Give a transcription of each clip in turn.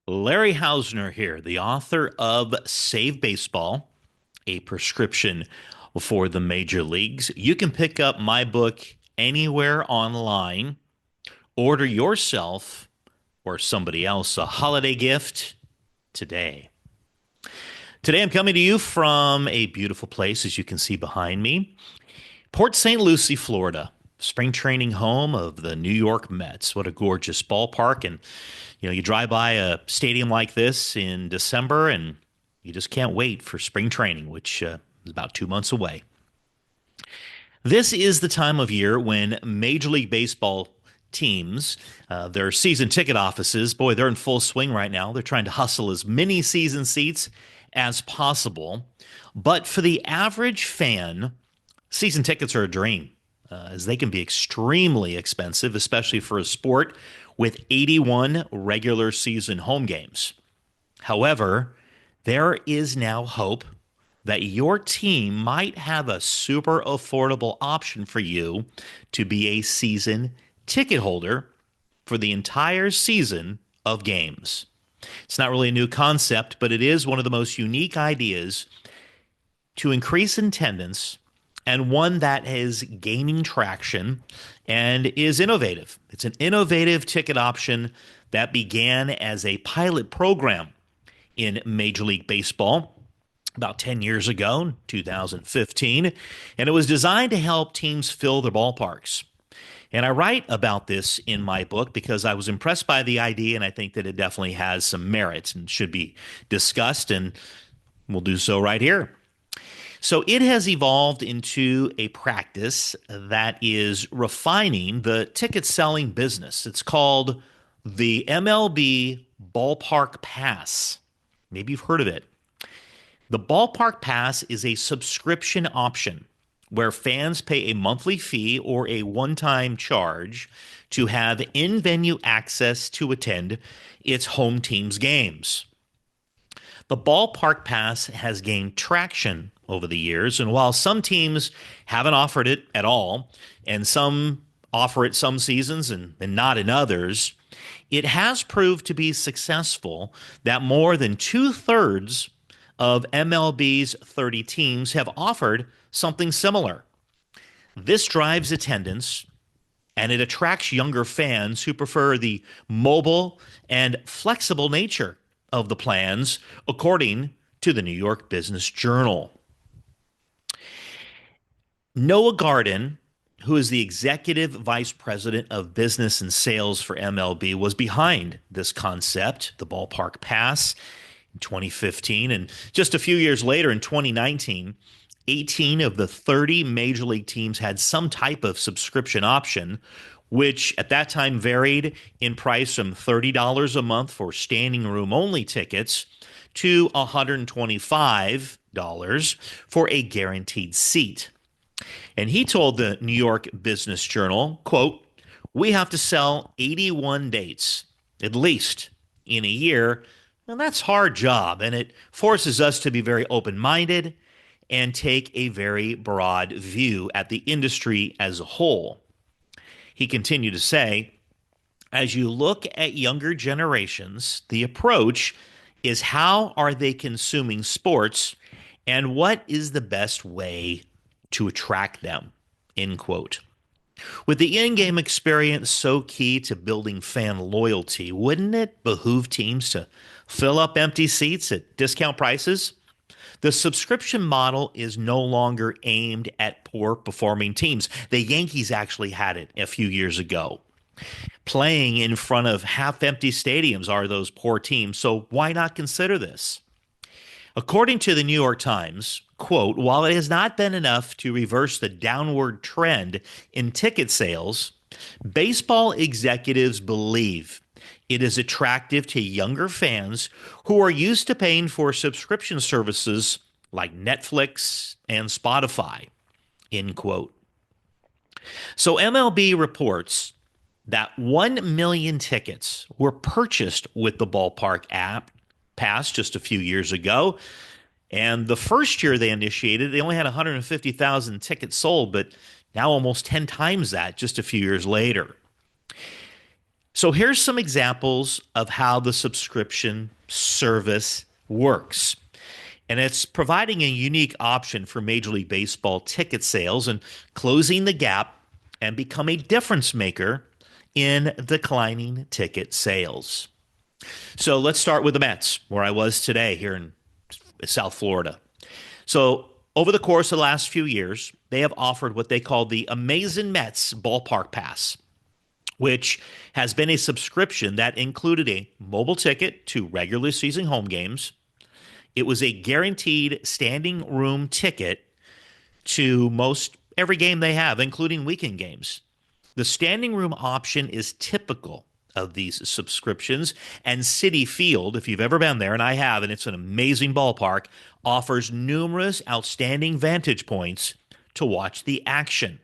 Larry Hausner here, the author of Save Baseball, a prescription for the major leagues. You can pick up my book anywhere online. Order yourself or somebody else a holiday gift today. Today, I'm coming to you from a beautiful place, as you can see behind me, Port St. Lucie, Florida, spring training home of the New York Mets. What a gorgeous ballpark. And, you drive by a stadium like this in December and you just can't wait for spring training, which is about 2 months away. This is the time of year when Major League Baseball teams, their season ticket offices, boy, they're in full swing right now. They're trying to hustle as many season seats as possible. But for the average fan, season tickets are a dream, as they can be extremely expensive, especially for a sport with 81 regular season home games. However, there is now hope that your team might have a super affordable option for you to be a season ticket holder for the entire season of games. It's not really a new concept, but it is one of the most unique ideas to increase attendance and one that is gaining traction and is innovative. It's an innovative ticket option that began as a pilot program in Major League Baseball about 10 years ago, 2015, and it was designed to help teams fill their ballparks. And I write about this in my book because I was impressed by the idea, and I think that it definitely has some merit and should be discussed, and we'll do so right here. So it has evolved into a practice that is refining the ticket selling business. It's called the MLB Ballpark Pass. Maybe you've heard of it. The Ballpark Pass is a subscription option where fans pay a monthly fee or a one-time charge to have in-venue access to attend its home team's games. The Ballpark Pass has gained traction over the years, and while some teams haven't offered it at all, and some offer it some seasons and not in others, it has proved to be successful that more than two-thirds of MLB's 30 teams have offered something similar. This drives attendance and it attracts younger fans who prefer the mobile and flexible nature of the plans, according to the New York Business Journal. Noah Garden, who is the executive vice president of business and sales for MLB, was behind this concept, the Ballpark Pass, in 2015. And just a few years later, in 2019, 18 of the 30 major league teams had some type of subscription option, which at that time varied in price from $30 a month for standing room only tickets to $125 for a guaranteed seat. And he told the New York Business Journal, quote, "We have to sell 81 dates, at least, in a year. And that's a hard job, and it forces us to be very open-minded and take a very broad view at the industry as a whole." He continued to say, as you look at younger generations, the approach is how are they consuming sports and what is the best way to attract them, end quote. With the in-game experience so key to building fan loyalty, wouldn't it behoove teams to fill up empty seats at discount prices? The subscription model is no longer aimed at poor performing teams. The Yankees actually had it a few years ago. Playing in front of half empty stadiums are those poor teams, so why not consider this? According to the New York Times, quote, while it has not been enough to reverse the downward trend in ticket sales, baseball executives believe it is attractive to younger fans who are used to paying for subscription services like Netflix and Spotify, end quote. So MLB reports that 1 million tickets were purchased with the Ballpark app pass just a few years ago. And the first year they initiated, they only had 150,000 tickets sold, but now almost 10 times that just a few years later. So here's some examples of how the subscription service works. And it's providing a unique option for Major League Baseball ticket sales and closing the gap and become a difference maker in declining ticket sales. So let's start with the Mets, where I was today here in South Florida. So over the course of the last few years, they have offered what they call the Amazing Mets Ballpark Pass, which has been a subscription that included a mobile ticket to regular season home games. It was a guaranteed standing room ticket to most every game they have, including weekend games. The standing room option is typical of these subscriptions, and Citi Field, if you've ever been there, and I have, and it's an amazing ballpark, offers numerous outstanding vantage points to watch the action.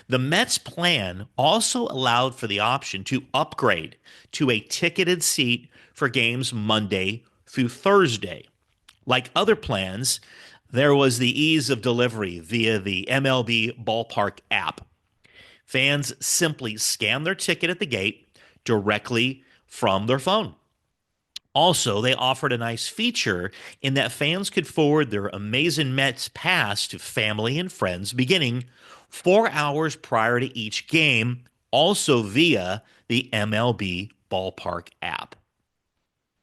The Mets plan also allowed for the option to upgrade to a ticketed seat for games Monday through Thursday. Like other plans, there was the ease of delivery via the MLB Ballpark app. Fans simply scan their ticket at the gate directly from their phone. Also, they offered a nice feature in that fans could forward their Amazing Mets pass to family and friends beginning 4 hours prior to each game, also via the MLB Ballpark app.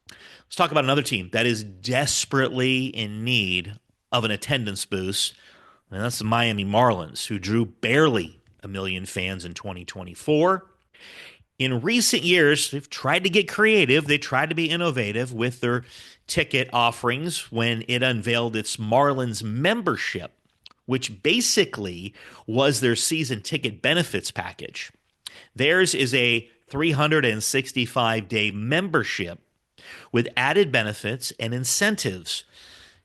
Let's talk about another team that is desperately in need of an attendance boost, and that's the Miami Marlins, who drew barely a million fans in 2024. In recent years, they've tried to get creative. They tried to be innovative with their ticket offerings when it unveiled its Marlins membership, which basically was their season ticket benefits package. Theirs is a 365-day membership with added benefits and incentives,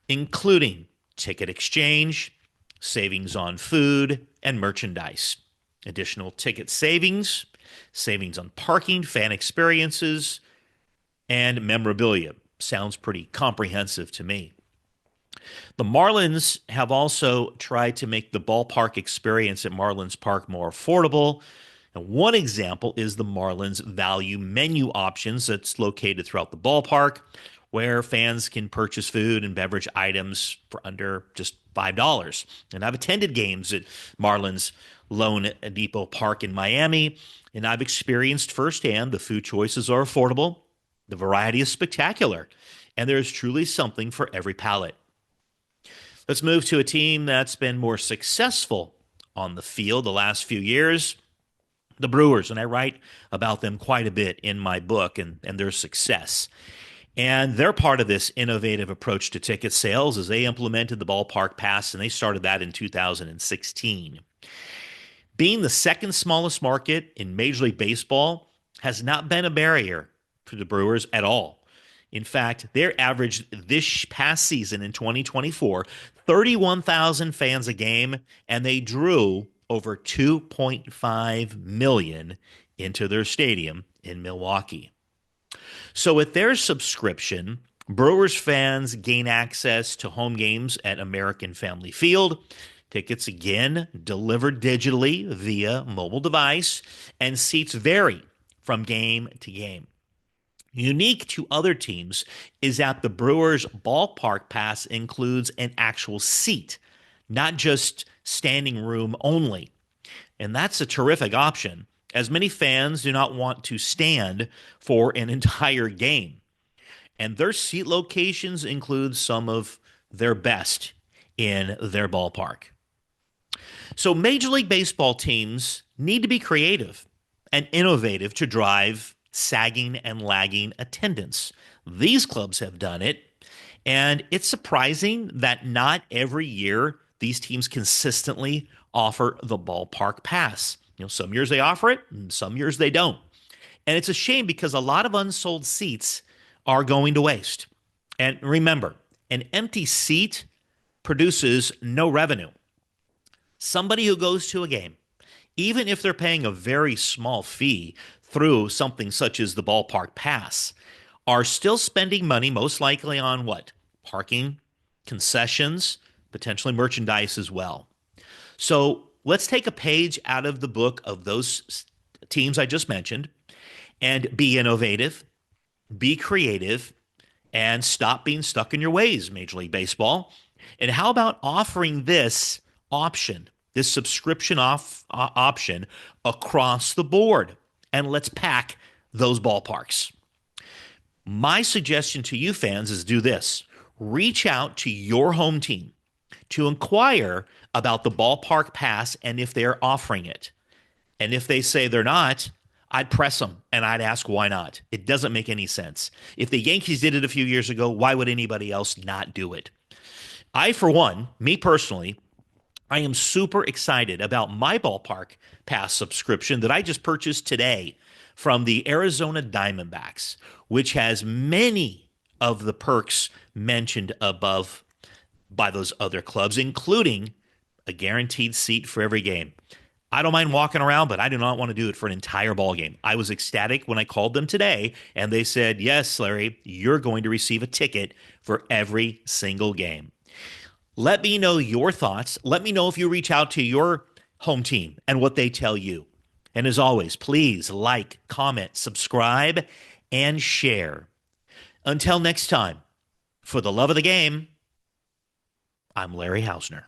including ticket exchange, savings on food and merchandise, additional ticket savings, savings on parking, fan experiences, and memorabilia. Sounds pretty comprehensive to me. The Marlins have also tried to make the ballpark experience at Marlins Park more affordable. And one example is the Marlins value menu options that's located throughout the ballpark, where fans can purchase food and beverage items for under just $5. And I've attended games at Marlins Lone Depot Park in Miami, and I've experienced firsthand the food choices are affordable, the variety is spectacular, and there's truly something for every palate. Let's move to a team that's been more successful on the field the last few years, the Brewers, and I write about them quite a bit in my book and their success. And they're part of this innovative approach to ticket sales as they implemented the ballpark pass, and they started that in 2016. Being the second smallest market in Major League Baseball has not been a barrier for the Brewers at all. In fact, their average this past season in 2024, 31,000 fans a game, and they drew over 2.5 million into their stadium in Milwaukee. So with their subscription, Brewers fans gain access to home games at American Family Field. Tickets again delivered digitally via mobile device, and seats vary from game to game. Unique to other teams is that the Brewers ballpark pass includes an actual seat, not just standing room only. And that's a terrific option, as many fans do not want to stand for an entire game. And their seat locations include some of their best in their ballpark. So Major League Baseball teams need to be creative and innovative to drive sagging and lagging attendance. These clubs have done it, and it's surprising that not every year these teams consistently offer the ballpark pass. Some years they offer it, and some years they don't. And it's a shame because a lot of unsold seats are going to waste. And remember, an empty seat produces no revenue. Somebody who goes to a game, even if they're paying a very small fee through something such as the ballpark pass, are still spending money most likely on what? Parking, concessions, potentially merchandise as well. So let's take a page out of the book of those teams I just mentioned and be innovative, be creative, and stop being stuck in your ways, Major League Baseball. And how about offering this option, this subscription option across the board? And let's pack those ballparks. My suggestion to you fans is do this: reach out to your home team to inquire about the ballpark pass and if they're offering it. And if they say they're not, I'd press them and I'd ask why not. It doesn't make any sense. If the Yankees did it a few years ago, why would anybody else not do it? I, for one, me personally, I am super excited about my ballpark pass subscription that I just purchased today from the Arizona Diamondbacks, which has many of the perks mentioned above by those other clubs, including a guaranteed seat for every game. I don't mind walking around, but I do not want to do it for an entire ball game. I was ecstatic when I called them today, and they said, "Yes, Larry, you're going to receive a ticket for every single game." Let me know your thoughts. Let me know if you reach out to your home team and what they tell you. And as always, please like, comment, subscribe, and share. Until next time, for the love of the game, I'm Larry Hausner.